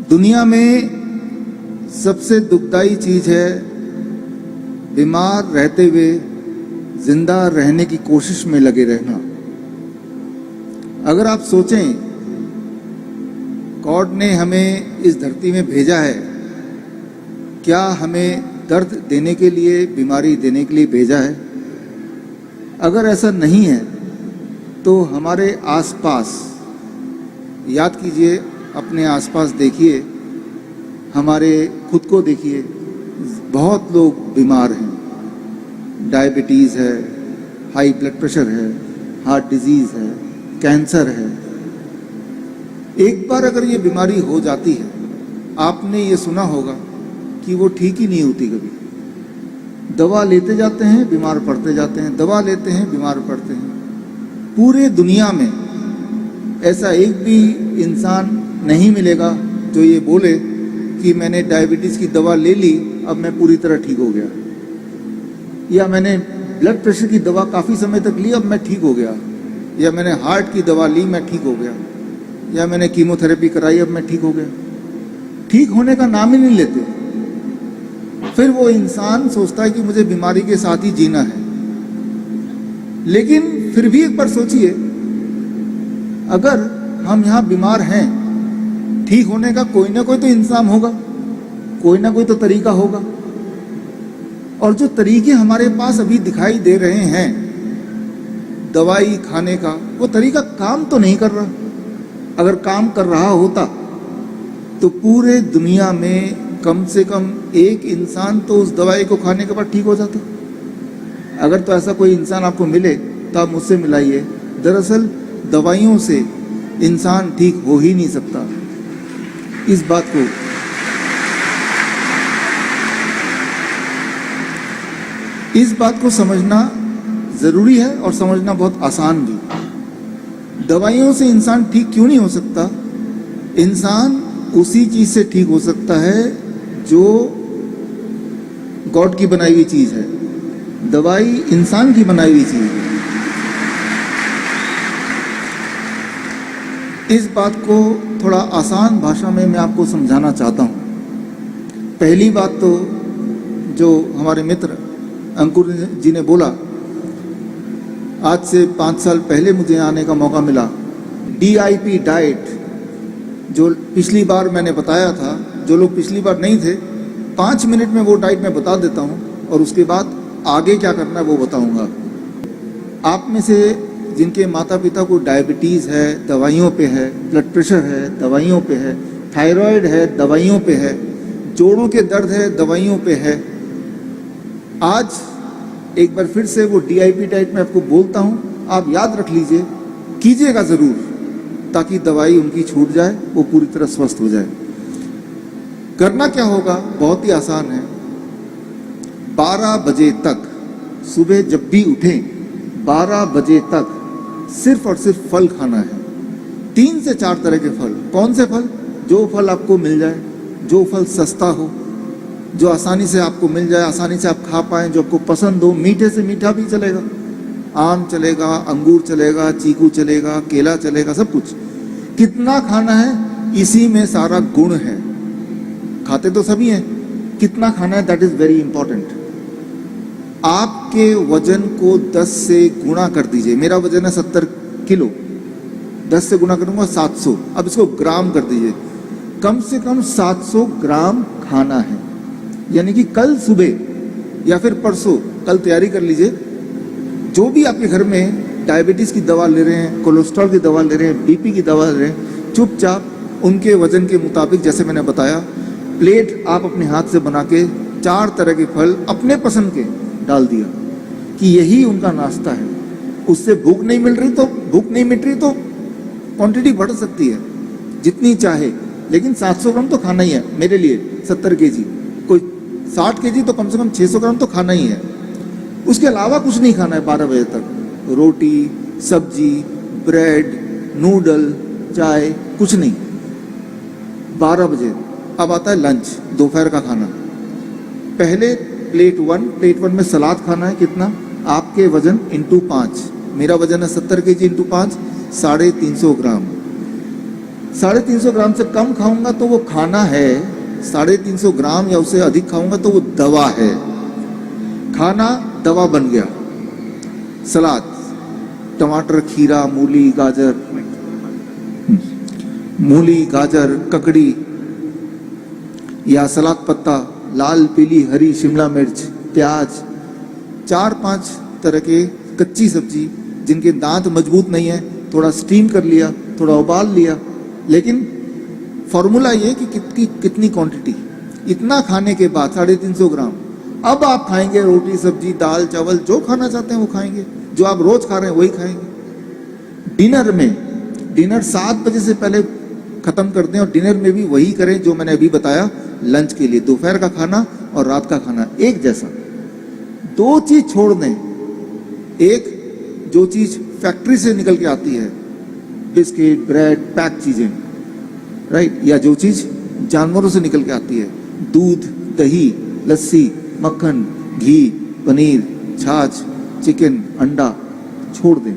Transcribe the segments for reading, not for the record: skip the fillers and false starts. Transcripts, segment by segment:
दुनिया में सबसे दुखदाई चीज है बीमार रहते हुए जिंदा रहने की कोशिश में लगे रहना। अगर आप सोचें, गॉड ने हमें इस धरती में भेजा है, क्या हमें दर्द देने के लिए, बीमारी देने के लिए भेजा है? अगर ऐसा नहीं है तो हमारे आसपास याद कीजिए, अपने आसपास देखिए, हमारे खुद को देखिए, बहुत लोग बीमार हैं। डायबिटीज़ है, हाई ब्लड प्रेशर है, हार्ट डिजीज़ है, कैंसर है। एक बार अगर ये बीमारी हो जाती है, आपने ये सुना होगा कि वो ठीक ही नहीं होती कभी। दवा लेते जाते हैं, बीमार पड़ते जाते हैं, दवा लेते हैं, बीमार पड़ते हैं। पूरे दुनिया में ऐसा एक भी इंसान नहीं मिलेगा जो ये बोले कि मैंने डायबिटीज़ की दवा ले ली, अब मैं पूरी तरह ठीक हो गया, या मैंने ब्लड प्रेशर की दवा काफ़ी समय तक ली, अब मैं ठीक हो गया, या मैंने हार्ट की दवा ली, मैं ठीक हो गया, या मैंने कीमोथेरेपी कराई, अब मैं ठीक हो गया। ठीक होने का नाम ही नहीं लेते। फिर वो इंसान सोचता है कि मुझे बीमारी के साथ ही जीना है। लेकिन फिर भी एक बार सोचिए, अगर हम यहाँ बीमार हैं, ठीक होने का कोई ना कोई तो इंतजाम होगा, कोई ना कोई तो तरीका होगा। और जो तरीके हमारे पास अभी दिखाई दे रहे हैं दवाई खाने का, वो तरीका काम तो नहीं कर रहा। अगर काम कर रहा होता तो पूरे दुनिया में कम से कम एक इंसान तो उस दवाई को खाने के बाद ठीक हो जाता। अगर तो ऐसा कोई इंसान आपको मिले तो आप मुझसे मिलाइए। दरअसल दवाइयों से इंसान ठीक हो ही नहीं सकता। इस बात को समझना ज़रूरी है और समझना बहुत आसान भी। दवाइयों से इंसान ठीक क्यों नहीं हो सकता? इंसान उसी चीज़ से ठीक हो सकता है जो गॉड की बनाई हुई चीज़ है। दवाई इंसान की बनाई हुई चीज़ है। इस बात को थोड़ा आसान भाषा में मैं आपको समझाना चाहता हूँ। पहली बात तो जो हमारे मित्र अंकुर जी ने बोला, आज से 5 साल पहले मुझे आने का मौका मिला। DIP डाइट, जो पिछली बार मैंने बताया था, जो लोग पिछली बार नहीं थे, 5 मिनट में वो डाइट मैं बता देता हूँ और उसके बाद आगे क्या करना है वो बताऊँगा। आप में से जिनके माता पिता को डायबिटीज़ है, दवाइयों पे है, ब्लड प्रेशर है, दवाइयों पे है, थायराइड है, दवाइयों पे है, जोड़ों के दर्द है, दवाइयों पे है, आज एक बार फिर से वो DIP डाइट में आपको बोलता हूँ, आप याद रख लीजिए, कीजिएगा ज़रूर, ताकि दवाई उनकी छूट जाए, वो पूरी तरह स्वस्थ हो जाए। करना क्या होगा? बहुत ही आसान है। 12 बजे तक, सुबह जब भी उठें, 12 बजे तक सिर्फ और सिर्फ फल खाना है। 3 से 4 तरह के फल। कौन से फल? जो फल आपको मिल जाए, जो फल सस्ता हो, जो आसानी से आपको मिल जाए, आसानी से आप खा पाएँ, जो आपको पसंद हो। मीठे से मीठा भी चलेगा, आम चलेगा, अंगूर चलेगा, चीकू चलेगा, केला चलेगा, सब कुछ। कितना खाना है, इसी में सारा गुण है। खाते तो सभी हैं, कितना खाना है, दैट इज वेरी इंपॉर्टेंट। आपके वजन को 10 से गुणा कर दीजिए। मेरा वजन है 70 किलो, 10 से गुणा करूंगा 700। अब इसको ग्राम कर दीजिए। कम से कम 700 ग्राम खाना है। यानी कि कल सुबह या फिर परसों, कल तैयारी कर लीजिए। जो भी आपके घर में डायबिटीज़ की दवा ले रहे हैं, कोलेस्ट्रॉल की दवा ले रहे हैं, BP की दवा ले रहे हैं, चुपचाप उनके वजन के मुताबिक, जैसे मैंने बताया, प्लेट आप अपने हाथ से बना के 4 तरह के फल अपने पसंद के डाल दिया कि यही उनका नाश्ता है। उससे भूख नहीं मिट रही तो क्वांटिटी बढ़ सकती है जितनी चाहे, लेकिन 700 ग्राम तो खाना ही है। मेरे लिए 70 kg, कोई 60 kg तो कम से कम 600 ग्राम तो खाना ही है। उसके अलावा कुछ नहीं खाना है 12 बजे तक। रोटी, सब्जी, ब्रेड, नूडल, चाय, कुछ नहीं। 12 बजे अब आता है लंच, दोपहर का खाना। पहले प्लेट 1 में सलाद खाना है। कितना? आपके वजन इंटू 5। मेरा वजन है 70 kg इंटू 5, 350 ग्राम। 350 ग्राम से कम खाऊंगा तो वो खाना है, 350 ग्राम या उससे अधिक खाऊंगा तो वो दवा है। खाना दवा बन गया। सलाद, टमाटर, खीरा, मूली, गाजर, ककड़ी या सलाद पत्ता, लाल, पीली, हरी, शिमला मिर्च, प्याज, 4-5 तरह के कच्ची सब्जी जिनके दांत मजबूत नहीं है, थोड़ा स्टीम कर लिया, थोड़ा उबाल लिया। लेकिन फॉर्मूला ये कि कितनी क्वांटिटी, इतना खाने के बाद 350 ग्राम। अब आप खाएंगे रोटी, सब्जी, दाल, चावल, जो खाना चाहते हैं वो खाएंगे, जो आप रोज खा रहे हैं वही खाएंगे। डिनर 7 बजे से पहले खत्म कर दें और डिनर में भी वही करें जो मैंने अभी बताया। लंच के लिए दोपहर का खाना और रात का खाना एक जैसा। 2 चीज छोड़ दें। एक, जो चीज फैक्ट्री से निकल के आती है, बिस्किट, ब्रेड, पैक चीजें, राइट, या जो चीज जानवरों से निकल के आती है, दूध, दही, लस्सी, मक्खन, घी, पनीर, छाछ, चिकन, अंडा, छोड़ दें।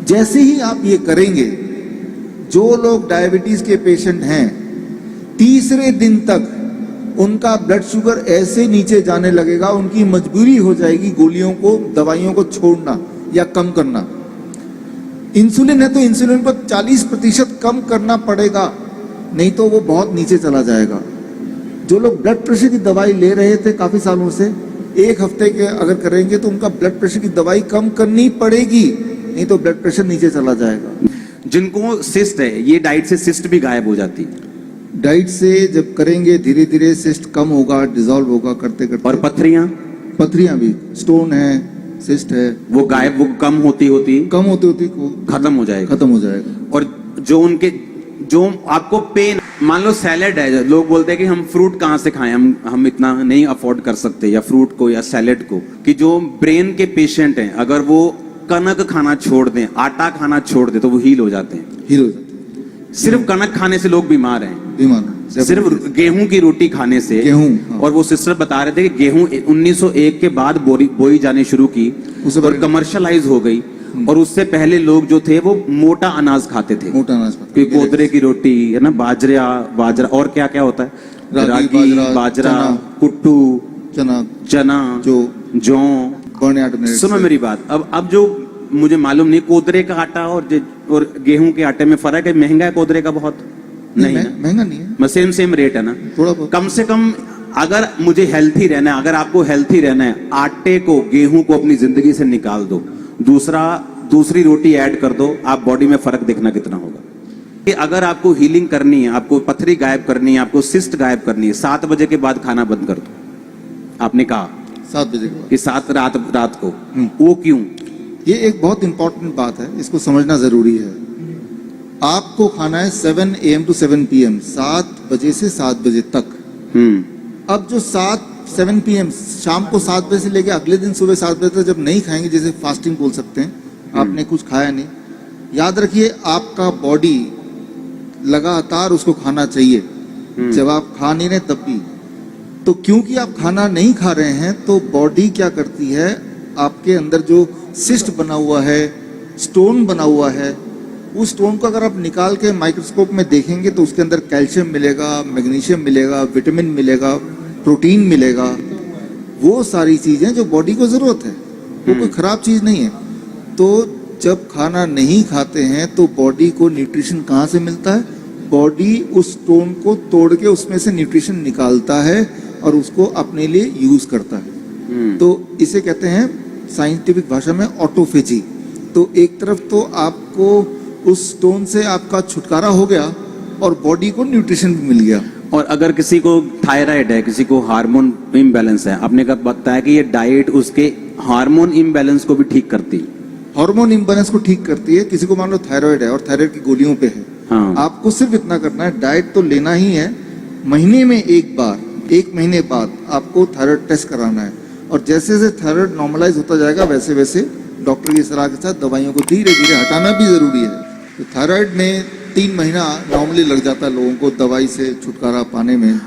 जैसे ही आप ये करेंगे, जो लोग डायबिटीज के पेशेंट हैं, तीसरे दिन तक उनका ब्लड शुगर ऐसे नीचे जाने लगेगा, उनकी मजबूरी हो जाएगी गोलियों को, दवाइयों को छोड़ना या कम करना। इंसुलिन है तो इंसुलिन को 40% कम करना पड़ेगा, नहीं तो वो बहुत नीचे चला जाएगा। जो लोग ब्लड प्रेशर की दवाई ले रहे थे काफी सालों से, 1 हफ्ते के अगर करेंगे तो उनका ब्लड प्रेशर की दवाई कम करनी पड़ेगी, नहीं तो ब्लड प्रेशर नीचे चला जाएगा। जिनको सिस्ट है, ये डाइट से सिस्ट भी गायब हो जाती है। डाइट से जब करेंगे धीरे धीरे सिस्ट कम होगा, डिसॉल्व होगा करते करते। और पथरियां भी, स्टोन है, सिस्ट है, वो गायब, वो कम होती खत्म हो जाएगा। और जो आपको पेन, मान लो सैलेड है, लोग बोलते हैं कि हम फ्रूट कहाँ से खाएं, हम इतना नहीं अफोर्ड कर सकते, या फ्रूट को या सैलेड को, कि जो ब्रेन के पेशेंट हैं अगर वो कनक खाना छोड़ दें, आटा खाना छोड़ दें, तो वो हील हो जाते हैं। सिर्फ कनक खाने से लोग बीमार हैं, सिर्फ गेहूं की रोटी खाने से। हाँ। और वो सिस्टर बता रहे थे कि गेहूं 1901 के बाद बोई जानी शुरू की और कमर्शलाइज हो गई। और उससे पहले लोग जो थे वो मोटा अनाज खाते थे, कोदरे की रोटी है ना, बाजरा और क्या क्या होता है, रागी, बाजरा, कुट्टू, चना, जौ। सुनो मेरी बात, अब जो मुझे मालूम नहीं, कोदरे का आटा और गेहूं के आटे में फर्क है? महंगा है कोदरे का बहुत? नहीं, महंगा नहीं है, सेम रेट है ना, थोड़ा बहुत। कम से कम अगर मुझे हेल्थी रहना है, अगर आपको हेल्थी रहना है, आटे को, गेहूं को अपनी जिंदगी से निकाल दो, दूसरी रोटी ऐड कर दो, आप बॉडी में फर्क देखना कितना होगा। कि अगर आपको हीलिंग करनी है, आपको पथरी गायब करनी है, आपको सिस्ट गायब करनी है, 7 बजे के बाद खाना बंद कर दो। आपने कहा 7 बजे के बाद कि 7 रात को, वो क्यों? ये एक बहुत इंपॉर्टेंट बात है, इसको समझना जरूरी है। आपको खाना है 7 AM to 7 PM, 7 बजे से 7 बजे तक। अब जो 7 PM शाम को 7 बजे से लेके अगले दिन सुबह 7 बजे तक जब नहीं खाएंगे, जैसे फास्टिंग बोल सकते हैं, आपने कुछ खाया नहीं, याद रखिए आपका बॉडी लगातार उसको खाना चाहिए। जब आप खा नहीं रहे तब भी, तो क्योंकि आप खाना नहीं खा रहे हैं तो बॉडी क्या करती है, आपके अंदर जो सिस्ट बना हुआ है, स्टोन बना हुआ है, उस स्टोन को अगर आप निकाल के माइक्रोस्कोप में देखेंगे तो उसके अंदर कैल्शियम मिलेगा, मैग्नीशियम मिलेगा, विटामिन मिलेगा, प्रोटीन मिलेगा, वो सारी चीजें जो बॉडी को जरूरत है, वो कोई खराब चीज नहीं है। तो जब खाना नहीं खाते हैं तो बॉडी को न्यूट्रिशन कहाँ से मिलता है? बॉडी उस स्टोन को तोड़ के उसमें से न्यूट्रिशन निकालता है और उसको अपने लिए यूज करता है। तो इसे कहते हैं साइंटिफिक भाषा में ऑटोफेजी। तो एक तरफ तो आपको उस स्टोन से आपका छुटकारा हो गया और बॉडी को न्यूट्रिशन भी मिल गया। और अगर किसी को थायराइड है, किसी को हार्मोन इम्बैलेंस है, आपने कब बताया कि ये डाइट उसके हार्मोन इम्बैलेंस को भी ठीक करती है? हार्मोन इम्बैलेंस को ठीक करती है। किसी को मान लो थायराइड है और थायराइड की गोलियों पे है, हाँ। आपको सिर्फ इतना करना है, डाइट तो लेना ही है, महीने में एक बार, 1 महीने बाद आपको थायराइड टेस्ट कराना है। और जैसे जैसे थायराइड नॉर्मलाइज होता जाएगा वैसे वैसे डॉक्टर की सलाह के साथ दवाइयों को धीरे धीरे हटाना भी जरूरी है। तो थायराइड में 3 महीना नॉर्मली लग जाता है लोगों को दवाई से छुटकारा पाने में।